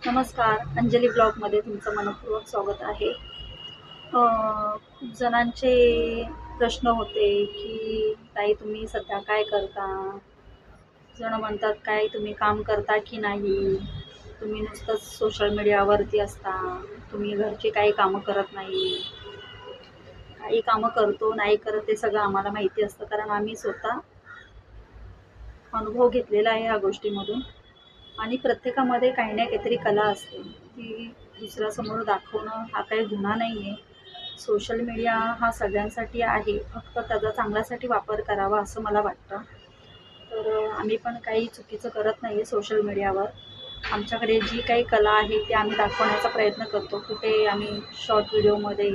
नमस्कार. अंजली ब्लॉगमध्ये तुमचं मनःपूर्वक स्वागत आहे. खूप जणांचे प्रश्न होते की ताई तुम्ही सध्या काय करता? जण म्हणतात काय तुम्ही काम करता की नाही? तुम्ही नुसतंच सोशल मीडियावरती असता. तुम्ही घरची काही कामं करत नाही. काही कामं करतो, नाही करत ते सगळं आम्हाला माहिती असतं, कारण आम्ही स्वतः अनुभव घेतलेला आहे ह्या गोष्टीमधून. आणि प्रत्येकामध्ये काही ना काहीतरी कला असते, ती दुसऱ्यासमोर दाखवणं हा काही गुन्हा नाही आहे. सोशल मीडिया हा सगळ्यांसाठी आहे, फक्त त्याचा चांगल्यासाठी वापर करावा असं मला वाटतं. तर आम्ही पण काही चुकीचं करत नाही आहे सोशल मीडियावर. आमच्याकडे जी काही कला आहे ती आम्ही दाखवण्याचा प्रयत्न करतो. कुठे आम्ही शॉर्ट व्हिडिओमध्ये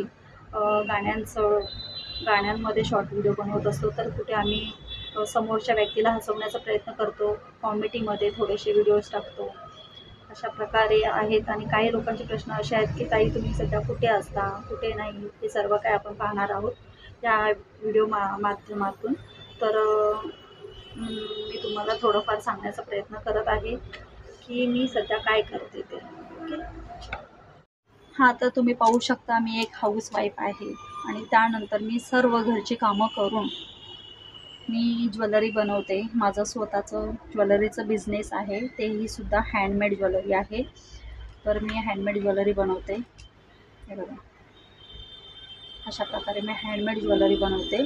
गाण्यांचं गाण्यांमध्ये शॉर्ट व्हिडिओ बनवत असतो, तर कुठे आम्ही समोरच्या व्यक्तीला हसवण्याचा प्रयत्न करतो. कॉमेडीमध्ये थोडेसे व्हिडिओज टाकतो. अशा प्रकारे आहेत. आणि काही लोकांचे प्रश्न असे आहेत की ताई तुम्ही सध्या कुठे असता, कुठे नाही, हे सर्व काही आपण पाहणार आहोत या व्हिडिओ माध्यमातून. तर मी तुम्हाला थोडंफार सांगण्याचा प्रयत्न करत आहे की मी सध्या काय करते ते. ओके. हां, तर तुम्ही पाहू शकता मी एक हाऊसवाईफ आहे आणि त्यानंतर मी सर्व घरची कामं करून मी ज्वेलरी बनवते. माझं स्वतःचं ज्वेलरीचं बिझनेस आहे. तेही सुद्धा हँडमेड ज्वेलरी आहे. तर मी हँडमेड ज्वेलरी बनवते. हे बघा, अशा प्रकारे मी हँडमेड ज्वेलरी बनवते.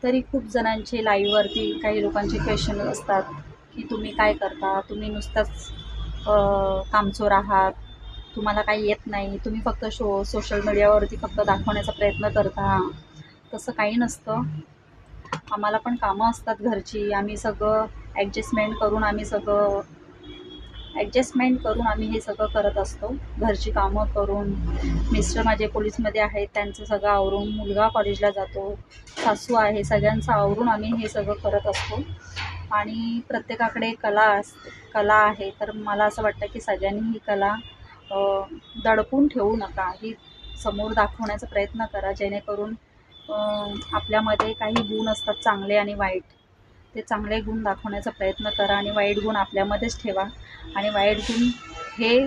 तरी खूप जणांचे लाईव्हवरती काही लोकांचे क्वेश्चन असतात की तुम्ही काय करता? तुम्ही नुसतंच कामचोर आहात. तुम्हाला काही येत नाही. तुम्ही फक्त सोशल मीडियावरती फक्त दाखवण्याचा प्रयत्न करता. तसं काही नसतं. आम्हाला पण कामं असतात घरची. आम्ही सगळं ॲडजस्टमेंट करून आम्ही हे सगळं करत असतो. घरची कामं करून, मिस्टर माझे पोलीसमध्ये आहेत, त्यांचं सगळं आवरून, मुलगा कॉलेजला जातो, सासू आहे, सगळ्यांचं आवरून आम्ही हे सगळं करत असतो. आणि प्रत्येकाकडे कला आहे. तर मला असं वाटतं की सगळ्यांनी ही कला दडपून ठेवू नका. ही समोर दाखवण्याचा प्रयत्न करा, जेणेकरून आपल्यामध्ये काही गुण असतात चांगले आणि वाईट. ते चांगले गुण दाखवण्याचा प्रयत्न करा आणि वाईट गुण आपल्यामध्येच ठेवा. आणि वाईट गुण हे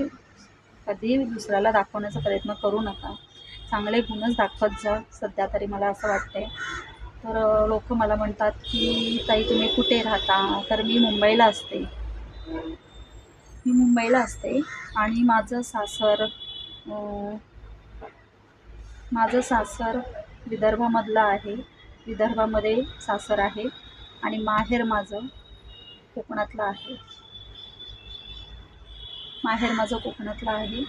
कधी दुसऱ्याला दाखवण्याचा प्रयत्न करू नका. चांगले गुणच दाखवत जा सध्या तरी, मला असं वाटते. तर लोक मला म्हणतात की ताई तुम्ही कुठे राहता? तर मी मुंबईला असते आणि माझं सासर विदर्भामधलं आहे. विदर्भामध्ये सासर आहे आणि माहेर माझं कोकणातलं आहे.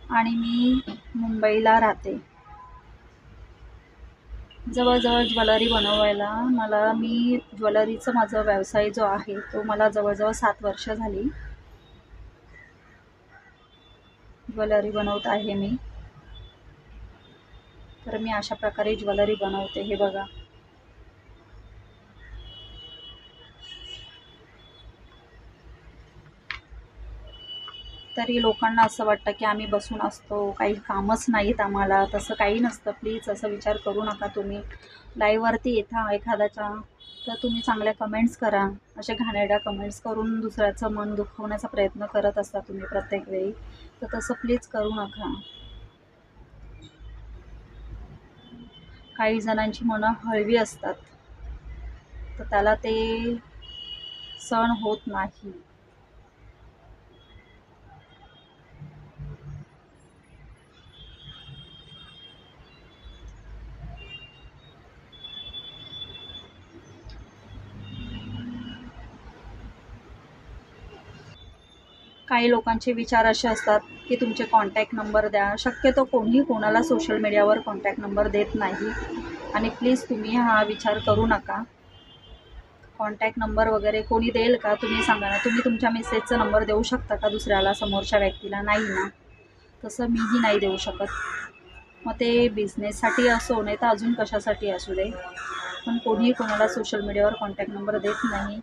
आणि मी मुंबईला राहते. जवळजवळ ज्वेलरी बनवायला ज्वेलरीचं माझा व्यवसाय जो आहे तो मला जवळजवळ 7 वर्ष झाली. ज्वेलरी बनवत आहे मी. तर मी अशा प्रकारे ज्वेलरी बनवते. हे बघा. तरी लोकांना असं वाटतं की आम्ही बसून असतो, काही कामच नाहीत आम्हाला. तसं काही नसतं. प्लीज असं विचार करू नका तुम्ही. लाईव्हवरती येता एखाद्याच्या, तर तुम्ही चांगल्या कमेंट्स करा. अशा घाणेरड्या कमेंट्स करून दुसऱ्याचं मन दुखवण्याचा प्रयत्न करत असता तुम्ही प्रत्येक वेळी. तर तसं प्लीज करू नका. काही जणांची मनं हळवी असतात, तर त्याला ते सहन होत नाही. काही लोकांचे विचार असे असतात की तुमचे कॉन्टॅक्ट नंबर द्या. शक्यतो कोणीही कोणाला सोशल मीडियावर कॉन्टॅक्ट नंबर देत नाही. आणि प्लीज तुम्ही हा विचार करू नका. कॉन्टॅक्ट नंबर वगैरे कोणी देईल का? तुम्ही सांगा ना. तुम्ही तुमच्या मेसेजचा नंबर देऊ शकता का दुसऱ्याला, समोरच्या व्यक्तीला? नाही ना. तसं मीही नाही देऊ शकत. मग ते बिझनेससाठी असो नाही तर अजून कशासाठी असू दे, पण कोणीही कोणाला सोशल मीडियावर कॉन्टॅक्ट नंबर देत नाही.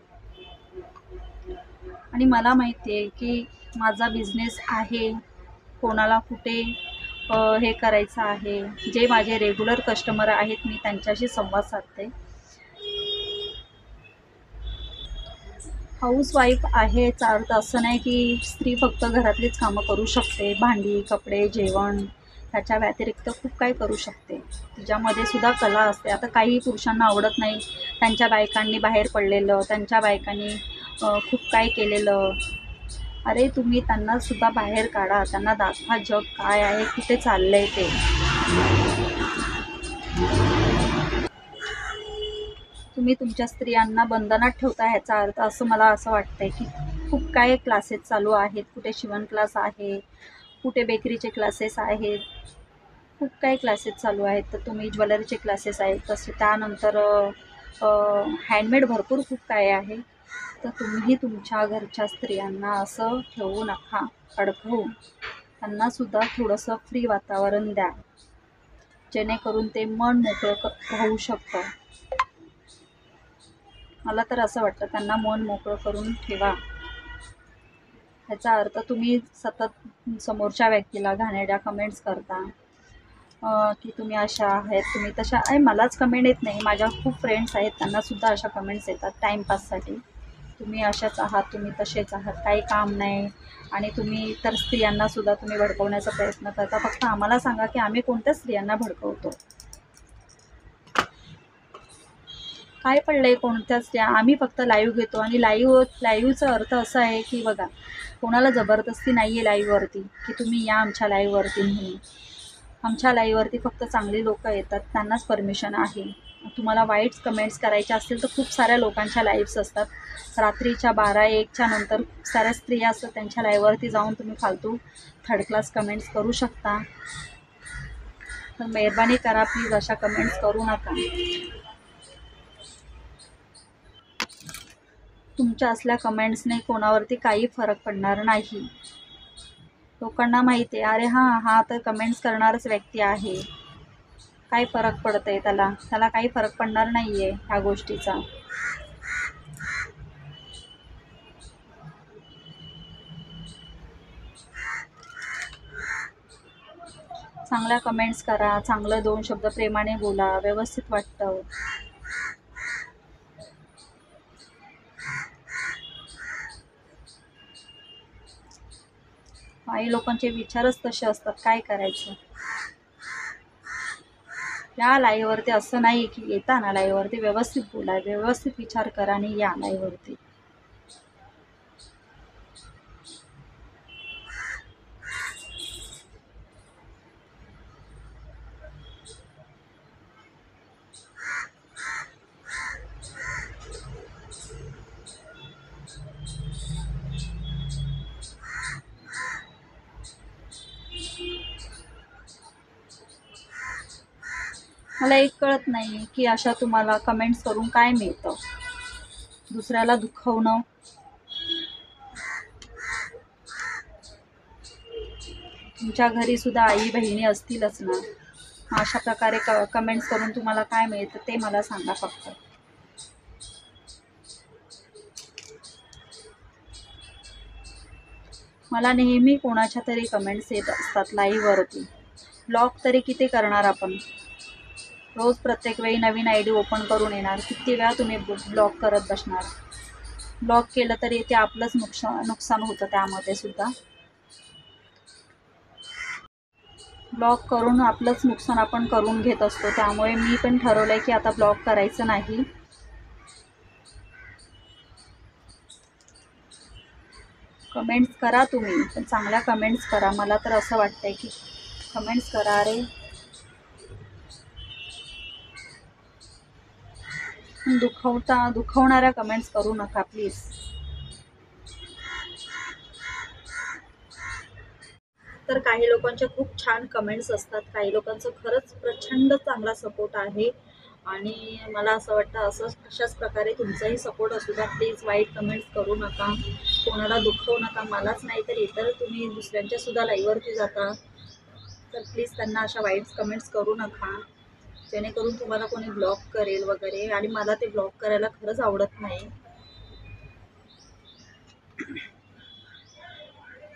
आणि मला माहिती आहे की माझा बिझनेस आहे, कोणाला कुठे हे करायचं आहे. जे माझे रेग्युलर कस्टमर आहेत मी त्यांच्याशी संवाद साधते. हाऊसवाईफ आहे याचा अर्थ असं नाही की स्त्री फक्त घरातलीच कामं करू शकते. भांडी, कपडे, जेवण ह्याच्या व्यतिरिक्त खूप काही करू शकते. तिच्यामध्ये सुद्धा कला असते. आता काही पुरुषांना आवडत नाही, त्यांच्या बायकांनी बाहेर पडलेलं, त्यांच्या बायकांनी खूप काही केलेलं. अरे तुम्ही त्यांना सुद्धा बाहेर काढा, त्यांना दाखवा जग काय आहे, कुठे चाललंय ते. तुम्ही तुमच्या स्त्रियांना बंधनात ठेवता ह्याचा अर्थ असं मला असं वाटतंय की खूप काही क्लासेस चालू आहेत. कुठे शिवण क्लास आहे, कुठे बेकरीचे क्लासेस आहेत, खूप काही क्लासेस चालू आहेत. तर तुम्ही ज्वेलरीचे क्लासेस आहेत, तसे त्यानंतर हँडमेड भरपूर खूप काय आहे. तर तुम्ही तुमच्या घरच्या स्त्रियांना असं ठेवू नका अडकवून. त्यांनासुद्धा थोडंसं फ्री वातावरण द्या, जेणेकरून ते मन मोकळं होऊ शकतं. मला तर असं वाटतं त्यांना मन मोकळं करून ठेवा. ह्याचा अर्थ तुम्ही सतत समोरच्या व्यक्तीला घाणेरड्या कमेंट्स करता की तुम्ही अशा आहेत, तुम्ही तशा आहे. मलाच कमेंट येत नाही, माझ्या खूप फ्रेंड्स आहेत, त्यांनासुद्धा अशा कमेंट्स येतात टाईमपाससाठी. तुम्ही अशाच आहात, तुम्ही तसेच आहात, काही काम नाही. आणि तुम्ही इतर स्त्रियांनासुद्धा तुम्ही भडकवण्याचा प्रयत्न करता. फक्त आम्हाला सांगा की आम्ही कोणत्या स्त्रियांना भडकवतो, काय पडलंय कोणत्या स्त्रिया. आम्ही फक्त लाईव्ह घेतो आणि लाईव्हचा अर्थ असा आहे की बघा, कोणाला जबरदस्ती नाही आहे लाईव्हवरती की तुम्ही या आमच्या लाईव्हवरती म्हणून. आमच्या लाईव्हवरती फक्त चांगली लोकं येतात, त्यांनाच परमिशन आहे. तुम्हाला वाईट कमेंट्स करायच्या असतील तर खूप साऱ्या लोकांच्या लाईव्ह्स असतात. रात्रीच्या 12-1च्या नंतर खूप साऱ्या स्त्रिया असतात, त्यांच्या लाईव्हवरती जाऊन तुम्ही फालतू थर्ड क्लास कमेंट्स करू शकता. तर मेहरबानी करा, प्लीज अशा कमेंट्स करू नका. तुमच्या असल्या कमेंट्सने कोणावरती काही फरक पडणार नाही. लोकांना माहिती आहे, अरे हां, हा तर कमेंट्स करणारच व्यक्ती आहे, काय फरक पडतंय त्याला काही फरक पडणार नाही आहे ह्या गोष्टीचा. चांगल्या कमेंट्स करा, चांगलं 2 शब्द प्रेमाने बोला, व्यवस्थित वाटतं. काही लोकांचे विचारच तसे असतात, काय करायचं. या लाईव्हवरती असं नाही की येताना लाईव्हवरती व्यवस्थित बोला, व्यवस्थित विचार करा आणि या लाईव्हवरती. मला एक कळत नाही की अशा तुम्हाला कमेंट्स करून काय मिळतं. दुसऱ्याला दुखवणं. तुमच्या घरी सुद्धा आई बहिणी असतीलच ना. अशा प्रकारे कमेंट्स करून तुम्हाला काय मिळतं ते मला सांगा फक्त. मला नेहमी कोणाच्या तरी कमेंट्स येत असतात लाईव्हवरती. ब्लॉक तरी किती करणार आपण. रोज प्रत्येक वेळी नवीन आय डी ओपन करून येणार, किती वेळा तुम्ही ब्लॉक करत बसणार. ब्लॉक केलं तरी ते आपलंच नुकसान होतं त्यामध्ये सुद्धा. ब्लॉक करून आपलंच नुकसान आपण करून घेत असतो. त्यामुळे मी पण ठरवलं आहे की आता ब्लॉक करायचं नाही. कमेंट्स करा तुम्ही, पण चांगल्या कमेंट्स करा. मला तर असं वाटतंय की कमेंट्स करा रे. दुखवणाऱ्या कमेंट्स करू नका प्लीज. तर काही लोकांच्या खूप छान कमेंट्स असतात, काही लोकांचं खरंच प्रचंड चांगला सपोर्ट आहे. आणि मला असं वाटतं अशाच प्रकारे तुमचाही सपोर्ट असू द्या. प्लीज वाईट कमेंट्स करू नका, कोणाला दुखवू नका. मलाच नाही तर इतर तुम्ही दुसऱ्यांच्यासुद्धा लाईव्हवरती जाता, तर प्लीज त्यांना अशा वाईट कमेंट्स करू नका, जेणेकरून तुम्हाला कोणी ब्लॉक करेल वगैरे. आणि मला ते ब्लॉक करायला खरंच आवडत नाही.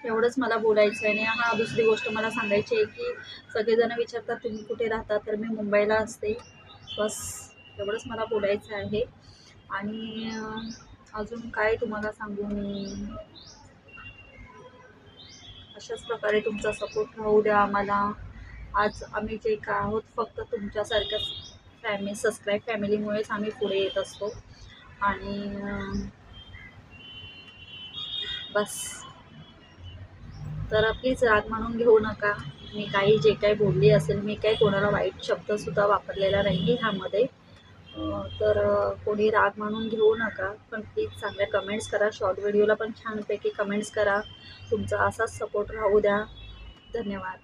एवढंच मला बोलायचं आहे. आणि हां, दुसरी गोष्ट मला सांगायची आहे की सगळेजण विचारतात तुम्ही कुठे राहता, तर मी मुंबईला असते. बस एवढंच मला बोलायचं आहे. आणि अजून काय तुम्हाला सांगू मी, अशाच प्रकारे तुमचा सपोर्ट राहू द्या आम्हाला. आज आम्ही जे का आहोत फक्त तुमच्यासारख्या सबस्क्राईब फॅमिलीमुळेच आम्ही पुढे येत असतो. आणि बस. तर प्लीज राग म्हणून घेऊ नका. मी काही जे काही बोलली असेल, मी काही कोणाला वाईट शब्दसुद्धा वापरलेला नाही ह्यामध्ये. तर कोणी राग म्हणून घेऊ नका. पण प्लीज चांगल्या कमेंट्स करा. शॉर्ट व्हिडिओला पण छानपैकी कमेंट्स करा. तुमचा असाच सपोर्ट राहू द्या. धन्यवाद.